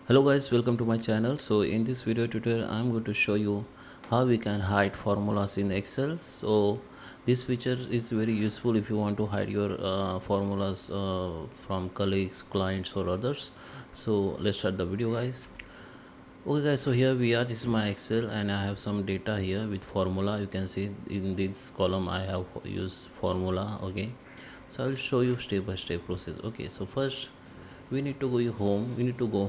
Hello guys, welcome to my channel. So in this video tutorial I'm going to show you how we can hide formulas in Excel. So this feature is very useful if you want to hide your formulas from colleagues, clients or others. So let's start the video guys. Okay guys, so here we are. This is my Excel and I have some data here with formula. You can see in this column I have used formula. Okay, so I will show you step by step process. Okay, so first we need to go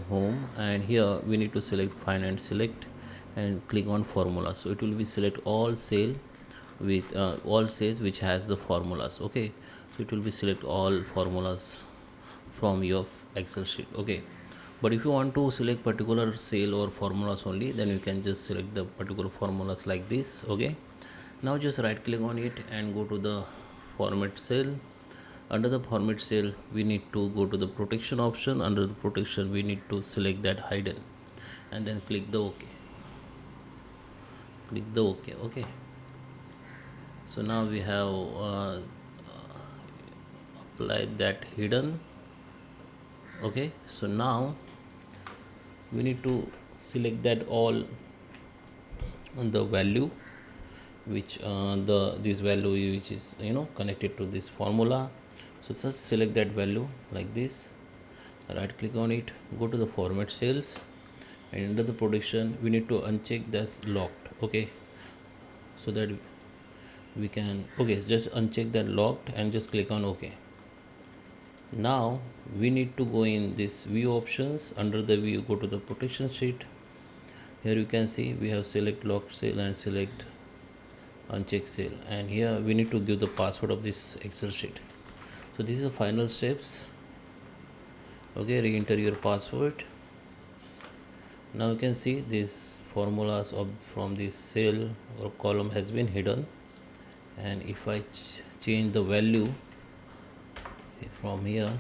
home and here we need to select find and select and click on formula. So it will be select all cell with all cells which has the formulas. Okay, so it will be select all formulas from your Excel sheet. Okay, but if you want to select particular cell or formulas only, then you can just select the particular formulas like this. Okay, now just right click on it and go to the format cell. Under the format cell we need to go to the protection option. Under the protection we need to select that hidden and then click the OK. Click the OK. Okay, so now we have applied that hidden. Okay, so now we need to select that all on the value which the this value which is connected to this formula. So just select that value like this, right click on it, go to the format cells and under the protection we need to uncheck this locked. Okay, so that we can, okay, just uncheck that locked and just click on OK. Now we need to go in this view options. Under the view, go to the protection sheet. Here you can see we have select locked cell and select uncheck cell, and here we need to give the password of this Excel sheet. So this is the final steps. Okay, re-enter your password. Now you can see these formulas of from this cell or column has been hidden, and if I change the value from here,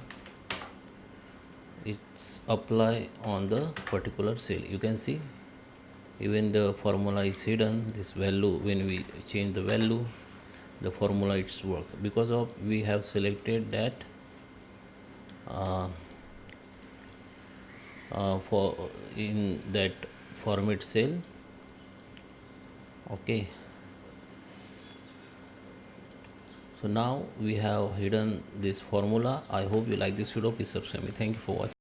it's apply on the particular cell. You can see even the formula is hidden. This value, when we change the value, the formula it's work because of we have selected that uh, for in that format cell. Okay, so now we have hidden this formula. I hope you like this video. Please subscribe me. Thank you for watching.